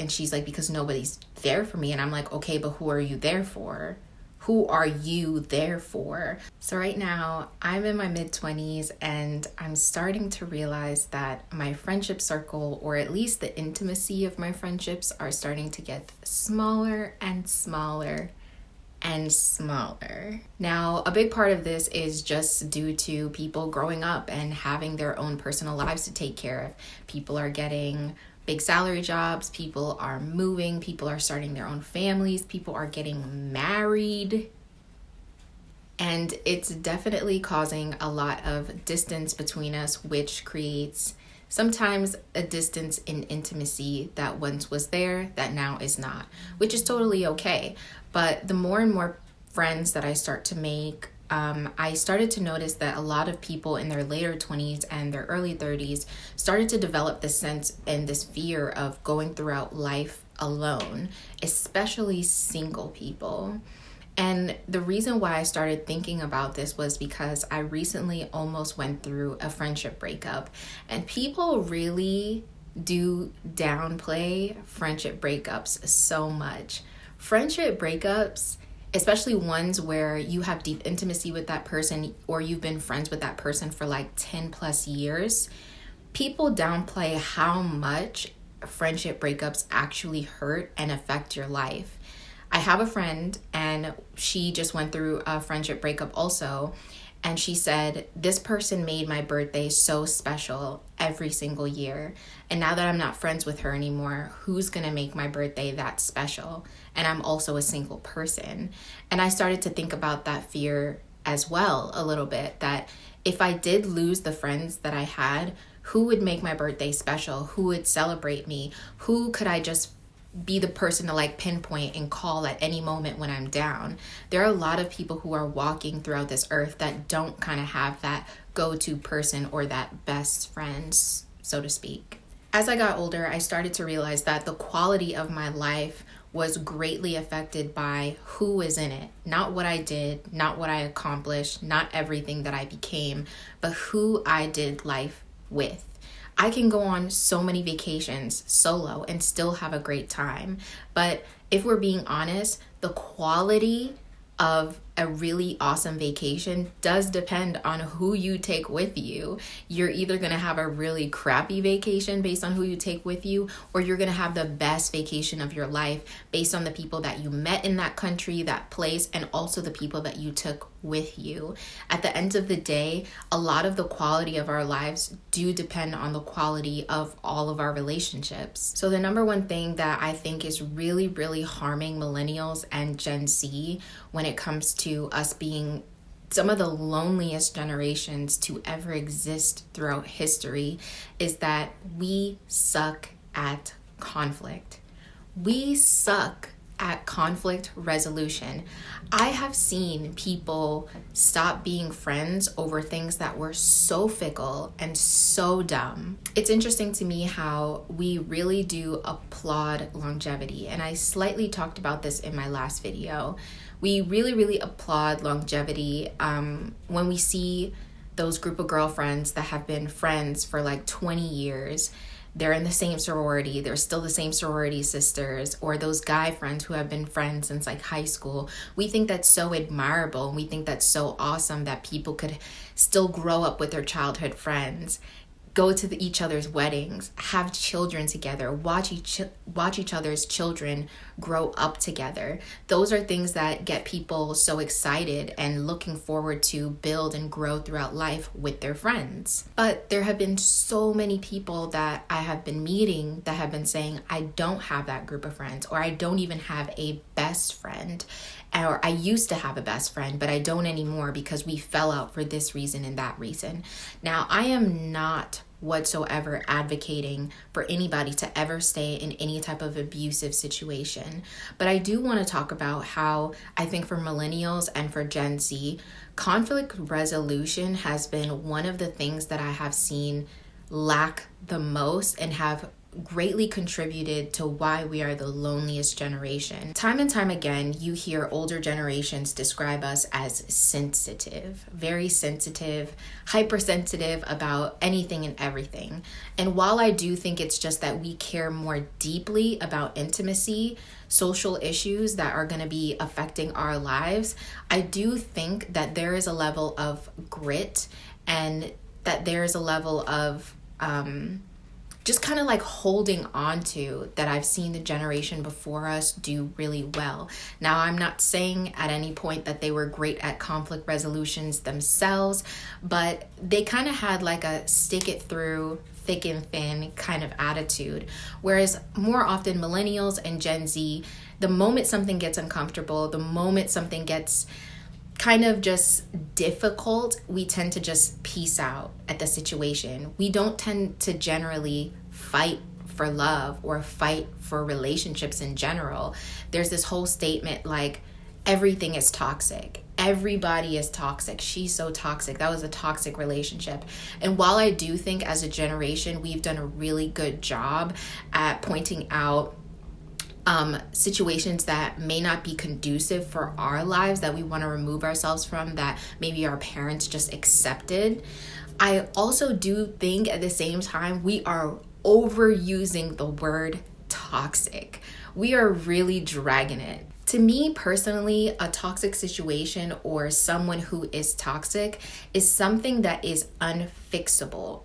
And she's like, because nobody's there for me. And I'm like, okay, but who are you there for? Who are you there for? So right now, I'm in my mid-20s and I'm starting to realize that my friendship circle, or at least the intimacy of my friendships, are starting to get smaller and smaller and smaller. Now, a big part of this is just due to people growing up and having their own personal lives to take care of. People are getting big salary jobs, people are moving, people are starting their own families, people are getting married. And it's definitely causing a lot of distance between us, which creates sometimes a distance in intimacy that once was there that now is not, which is totally okay. But the more and more friends that I start to make, I started to notice that a lot of people in their later 20s and their early 30s started to develop this sense and this fear of going throughout life alone, especially single people. And the reason why I started thinking about this was because I recently almost went through a friendship breakup, and people really do downplay friendship breakups so much. Friendship breakups, especially ones where you have deep intimacy with that person or you've been friends with that person for like 10 plus years, people downplay how much friendship breakups actually hurt and affect your life. I have a friend and she just went through a friendship breakup also. And she said, this person made my birthday so special every single year. And now that I'm not friends with her anymore, who's going to make my birthday that special? And I'm also a single person. And I started to think about that fear as well a little bit, that if I did lose the friends that I had, who would make my birthday special? Who would celebrate me? Who could I just be the person to like pinpoint and call at any moment when I'm down? There are a lot of people who are walking throughout this earth that don't kind of have that go-to person or that best friend, so to speak. As I got older, I started to realize that the quality of my life was greatly affected by who was in it. Not what I did, not what I accomplished, not everything that I became, but who I did life with. I can go on so many vacations solo and still have a great time. But if we're being honest, the quality of a really awesome vacation does depend on who you take with you. You're either going to have a really crappy vacation based on who you take with you, or you're going to have the best vacation of your life based on the people that you met in that country, that place, and also the people that you took with you. At the end of the day, a lot of the quality of our lives do depend on the quality of all of our relationships. So the number one thing that I think is really, really harming millennials and Gen Z when it comes to us being some of the loneliest generations to ever exist throughout history is that we suck at conflict. We suck at conflict resolution. I have seen people stop being friends over things that were so fickle and so dumb. It's interesting to me how we really do applaud longevity, and I slightly talked about this in my last video. We really, really applaud longevity when we see those group of girlfriends that have been friends for like 20 years. They're in the same sorority, they're still the same sorority sisters, or those guy friends who have been friends since like high school. We think that's so admirable, and we think that's so awesome that people could still grow up with their childhood friends, go to each other's weddings, have children together, watch each other's children grow up together. Those are things that get people so excited and looking forward to build and grow throughout life with their friends. But there have been so many people that I have been meeting that have been saying, I don't have that group of friends, or I don't even have a best friend. Or I used to have a best friend, but I don't anymore because we fell out for this reason and that reason. Now, I am not whatsoever advocating for anybody to ever stay in any type of abusive situation. But I do want to talk about how I think for millennials and for Gen Z, conflict resolution has been one of the things that I have seen lack the most and have greatly contributed to why we are the loneliest generation. Time and time again, you hear older generations describe us as sensitive, very sensitive, hypersensitive about anything and everything. And while I do think it's just that we care more deeply about intimacy, social issues that are going to be affecting our lives, I do think that there is a level of grit and that there is a level of just kind of like holding on to that I've seen the generation before us do really well. Now, I'm not saying at any point that they were great at conflict resolutions themselves, but they kind of had like a stick it through thick and thin kind of attitude. Whereas more often Millennials and Gen Z, the moment something gets uncomfortable, the moment something gets kind of just difficult, we tend to just peace out at the situation. We don't tend to generally fight for love or fight for relationships in general. There's this whole statement like everything is toxic. Everybody is toxic. She's so toxic. That was a toxic relationship. And while I do think as a generation, we've done a really good job at pointing out situations that may not be conducive for our lives, that we want to remove ourselves from, that maybe our parents just accepted, I also do think at the same time we are overusing the word toxic. We are really dragging it. To me personally, a toxic situation or someone who is toxic is something that is unfixable.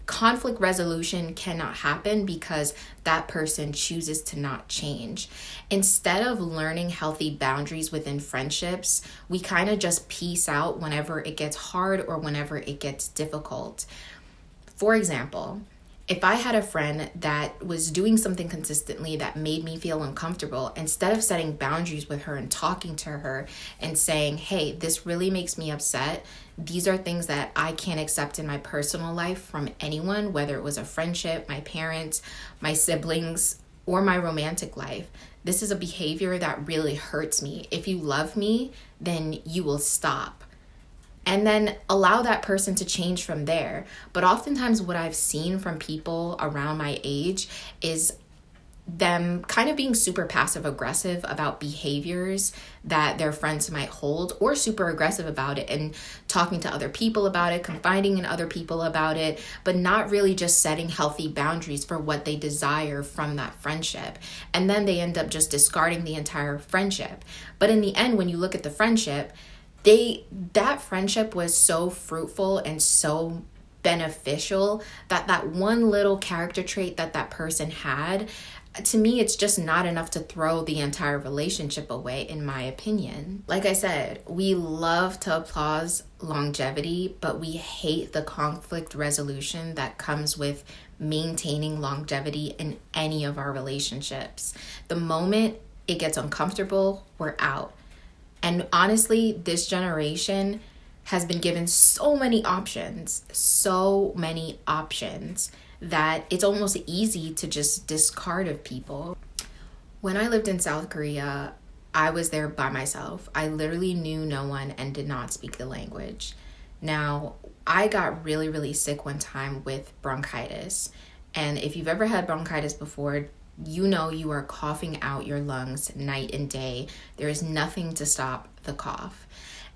Conflict resolution cannot happen because that person chooses to not change. Instead of learning healthy boundaries within friendships, we kind of just peace out whenever it gets hard or whenever it gets difficult. For example, if I had a friend that was doing something consistently that made me feel uncomfortable, instead of setting boundaries with her and talking to her and saying, hey, this really makes me upset. These are things that I can't accept in my personal life from anyone, whether it was a friendship, my parents, my siblings, or my romantic life. This is a behavior that really hurts me. If you love me, then you will stop. And then allow that person to change from there. But oftentimes what I've seen from people around my age is them kind of being super passive aggressive about behaviors that their friends might hold, or super aggressive about it and talking to other people about it, confiding in other people about it, but not really just setting healthy boundaries for what they desire from that friendship. And then they end up just discarding the entire friendship. But in the end, when you look at the friendship, that friendship was so fruitful and so beneficial that one little character trait that person had, to me, it's just not enough to throw the entire relationship away, in my opinion. Like I said, we love to applaud longevity, but we hate the conflict resolution that comes with maintaining longevity in any of our relationships. The moment it gets uncomfortable, we're out. And honestly, this generation has been given so many options that it's almost easy to just discard of people. When I lived in South Korea, I was there by myself. I literally knew no one and did not speak the language. Now, I got really, really sick one time with bronchitis. And if you've ever had bronchitis before, you know you are coughing out your lungs night and day. There is nothing to stop the cough.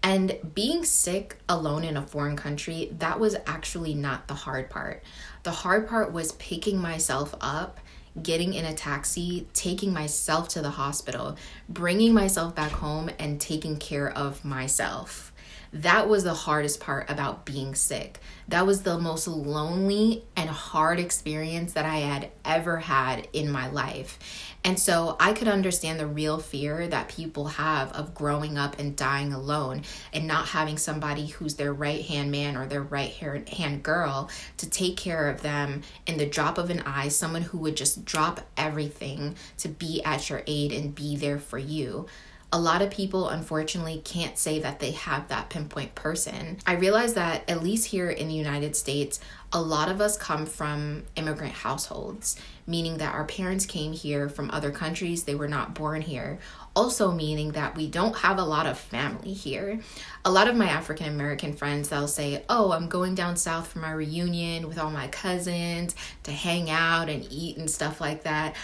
And being sick alone in a foreign country, that was actually not the hard part. The hard part was picking myself up, getting in a taxi, taking myself to the hospital, bringing myself back home, and taking care of myself. That was the hardest part about being sick. That was the most lonely and hard experience that I had ever had in my life. And so I could understand the real fear that people have of growing up and dying alone and not having somebody who's their right-hand man or their right-hand girl to take care of them in the drop of an eye, someone who would just drop everything to be at your aid and be there for you. a lot of people unfortunately can't say that they have that pinpoint person. I realize that at least here in the United States, a lot of us come from immigrant households, meaning that our parents came here from other countries, they were not born here. Also meaning that we don't have a lot of family here. A lot of my African American friends, they'll say, oh, I'm going down south for my reunion with all my cousins to hang out and eat and stuff like that.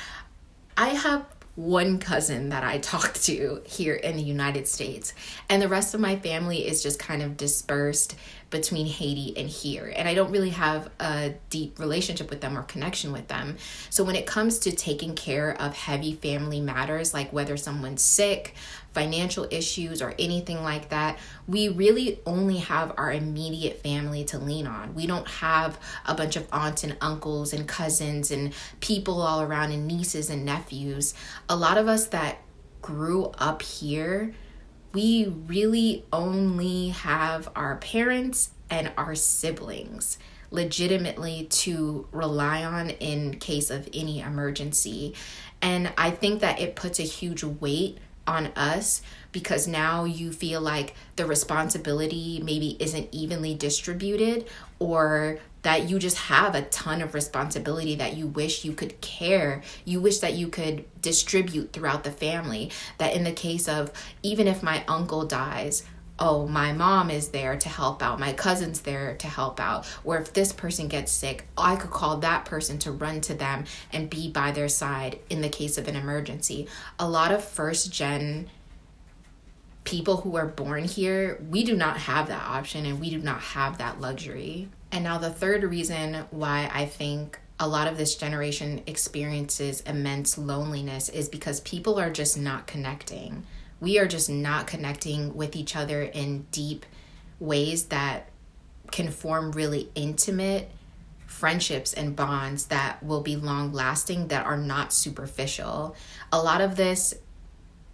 I have one cousin that I talk to here in the United States, and the rest of my family is just kind of dispersed between Haiti and here. And I don't really have a deep relationship with them or connection with them. So when it comes to taking care of heavy family matters, like whether someone's sick, financial issues, or anything like that, we really only have our immediate family to lean on. We don't have a bunch of aunts and uncles and cousins and people all around and nieces and nephews. A lot of us that grew up here, we really only have our parents and our siblings legitimately to rely on in case of any emergency. And I think that it puts a huge weight on us because now you feel like the responsibility maybe isn't evenly distributed, or that you just have a ton of responsibility that you wish you could you wish that you could distribute throughout the family. That in the case of, even if my uncle dies, oh, my mom is there to help out, my cousin's there to help out, or if this person gets sick, I could call that person to run to them and be by their side in the case of an emergency. A lot of first gen people who are born here, we do not have that option and we do not have that luxury. And now the third reason why I think a lot of this generation experiences immense loneliness is because people are just not connecting. We are just not connecting with each other in deep ways that can form really intimate friendships and bonds that will be long lasting, that are not superficial. A lot of this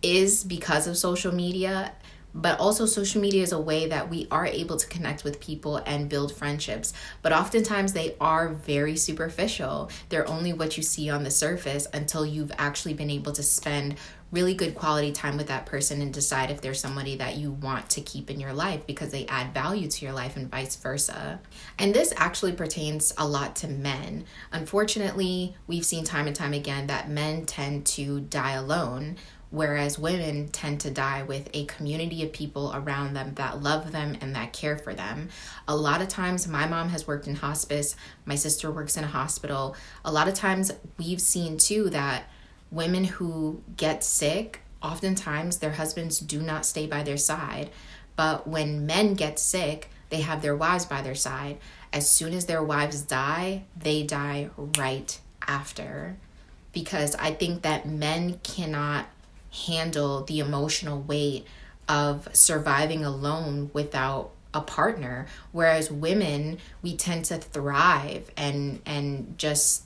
is because of social media, but also social media is a way that we are able to connect with people and build friendships. But oftentimes they are very superficial. They're only what you see on the surface until you've actually been able to spend really good quality time with that person and decide if there's somebody that you want to keep in your life because they add value to your life, and vice versa. And this actually pertains a lot to men. Unfortunately, we've seen time and time again that men tend to die alone, whereas women tend to die with a community of people around them that love them and that care for them. A lot of times, my mom has worked in hospice, my sister works in a hospital. A lot of times we've seen too that women who get sick, oftentimes their husbands do not stay by their side. But when men get sick, they have their wives by their side. As soon as their wives die, they die right after. Because I think that men cannot handle the emotional weight of surviving alone without a partner, whereas women, we tend to thrive and just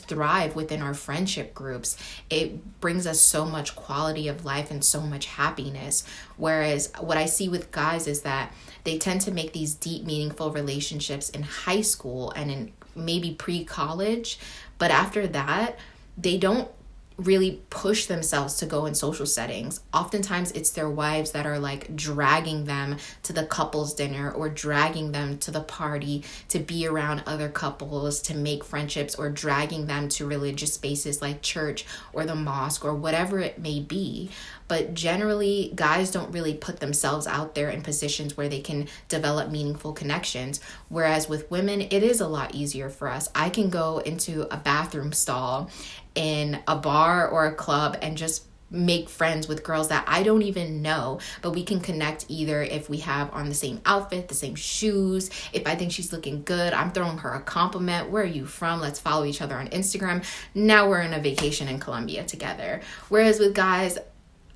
thrive within our friendship groups. It brings us so much quality of life and so much happiness. Whereas what I see with guys is that they tend to make these deep, meaningful relationships in high school and in maybe pre-college, but after that, they don't really push themselves to go in social settings. Oftentimes it's their wives that are like dragging them to the couples dinner or dragging them to the party to be around other couples, to make friendships, or dragging them to religious spaces like church or the mosque or whatever it may be. But generally, guys don't really put themselves out there in positions where they can develop meaningful connections. Whereas with women, it is a lot easier for us. I can go into a bathroom stall in a bar or a club and just make friends with girls that I don't even know, but we can connect either if we have on the same outfit, the same shoes. If I think she's looking good, I'm throwing her a compliment. Where are you from? Let's follow each other on Instagram. Now we're in a vacation in Colombia together. Whereas with guys,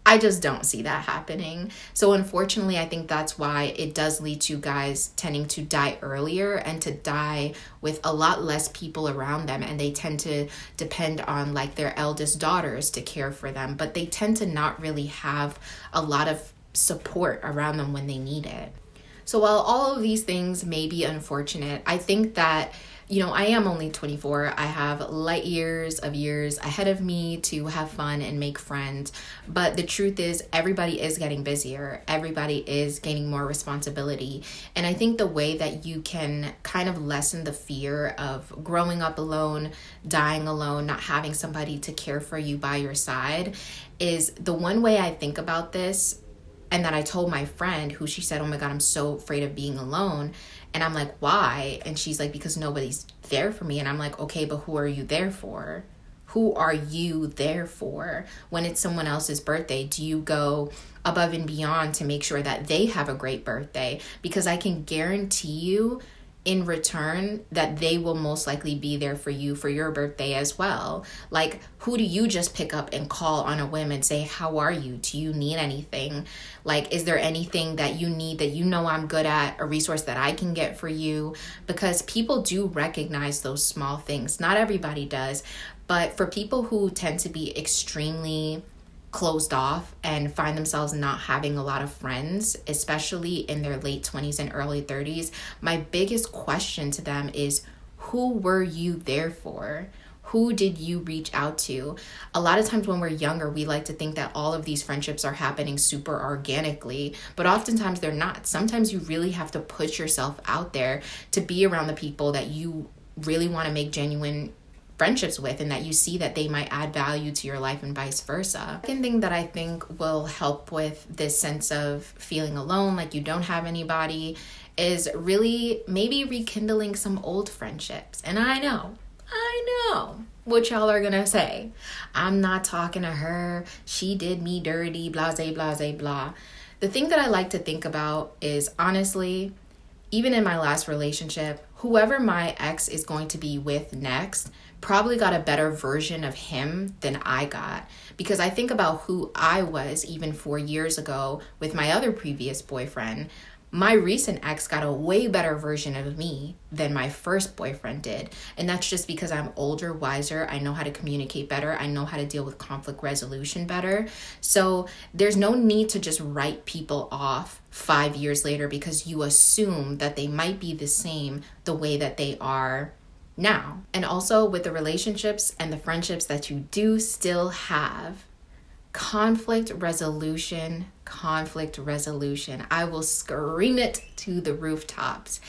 I just don't see that happening. So unfortunately, I think that's why it does lead to guys tending to die earlier and to die with a lot less people around them. And they tend to depend on like their eldest daughters to care for them, but they tend to not really have a lot of support around them when they need it. So while all of these things may be unfortunate, I think that I am only 24. I have light years of years ahead of me to have fun and make friends. But the truth is, everybody is getting busier. Everybody is gaining more responsibility. And I think the way that you can kind of lessen the fear of growing up alone, dying alone, not having somebody to care for you by your side is the one way I think about this. And that I told my friend, who she said, oh my God, I'm so afraid of being alone. And I'm like, why? And she's like, because nobody's there for me. And I'm like, okay, but who are you there for? Who are you there for? When it's someone else's birthday, do you go above and beyond to make sure that they have a great birthday? Because I can guarantee you in return that they will most likely be there for you for your birthday as well. Like, who do you just pick up and call on a whim and say, how are you? Do you need anything? Like, is there anything that you need that I'm good at, a resource that I can get for you? Because people do recognize those small things. Not everybody does, but for people who tend to be extremely closed off and find themselves not having a lot of friends, especially in their late 20s and early 30s, my biggest question to them is, who were you there for? Who did you reach out to? A lot of times when we're younger, we like to think that all of these friendships are happening super organically, but oftentimes they're not. Sometimes you really have to put yourself out there to be around the people that you really want to make genuine friendships with, and that you see that they might add value to your life and vice versa. Second thing that I think will help with this sense of feeling alone, like you don't have anybody, is really maybe rekindling some old friendships. And I know what y'all are gonna say. I'm not talking to her. She did me dirty, blase, blase, blah. The thing that I like to think about is, honestly, even in my last relationship, whoever my ex is going to be with next probably got a better version of him than I got. Because I think about who I was even 4 years ago with my other previous boyfriend. My recent ex got a way better version of me than my first boyfriend did. And that's just because I'm older, wiser. I know how to communicate better. I know how to deal with conflict resolution better. So there's no need to just write people off 5 years later because you assume that they might be the same the way that they are now. And also with the relationships and the friendships that you do still have, conflict resolution. I will scream it to the rooftops.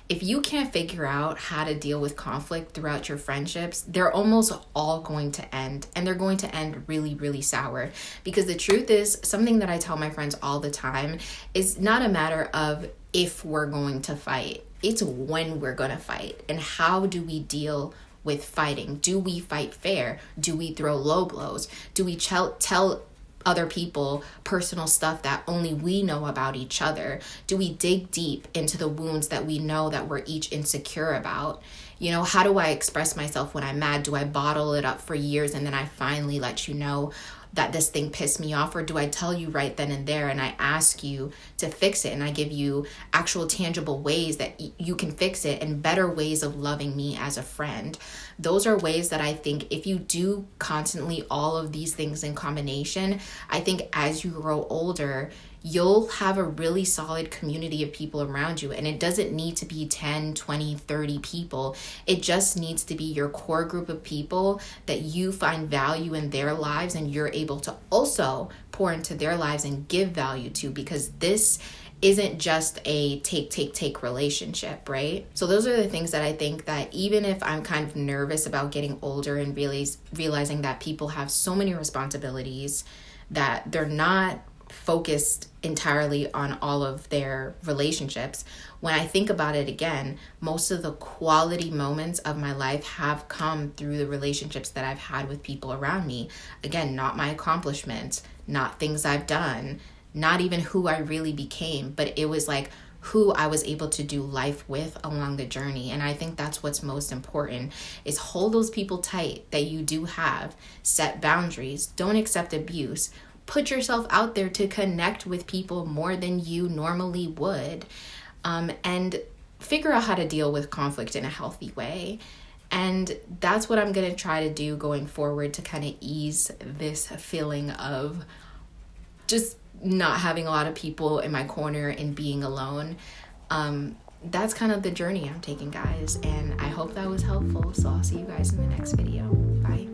If you can't figure out how to deal with conflict throughout your friendships, they're almost all going to end, and they're going to end really, really sour. Because the truth is, something that I tell my friends all the time is not a matter of if we're going to fight. It's when we're going to fight. And how do we deal with fighting? Do we fight fair? Do we throw low blows? Do we tell other people personal stuff that only we know about each other? Do we dig deep into the wounds that we know that we're each insecure about? How do I express myself when I'm mad? Do I bottle it up for years and then I finally let you know that this thing pissed me off? Or do I tell you right then and there and I ask you to fix it, and I give you actual tangible ways that you can fix it and better ways of loving me as a friend? Those are ways that I think if you do constantly all of these things in combination, I think as you grow older, you'll have a really solid community of people around you. And it doesn't need to be 10, 20, 30 people. It just needs to be your core group of people that you find value in their lives and you're able to also pour into their lives and give value to, because this isn't just a take relationship, right? So those are the things that I think that even if I'm kind of nervous about getting older and realizing that people have so many responsibilities, that they're not focused entirely on all of their relationships. When I think about it again, most of the quality moments of my life have come through the relationships that I've had with people around me. Again, not my accomplishments, not things I've done, not even who I really became, but it was like who I was able to do life with along the journey. And I think that's what's most important, is hold those people tight that you do have, set boundaries, don't accept abuse, put yourself out there to connect with people more than you normally would, and figure out how to deal with conflict in a healthy way. And that's what I'm going to try to do going forward to kind of ease this feeling of just not having a lot of people in my corner and being alone. that's kind of the journey I'm taking, guys, and I hope that was helpful. So I'll see you guys in the next video. Bye.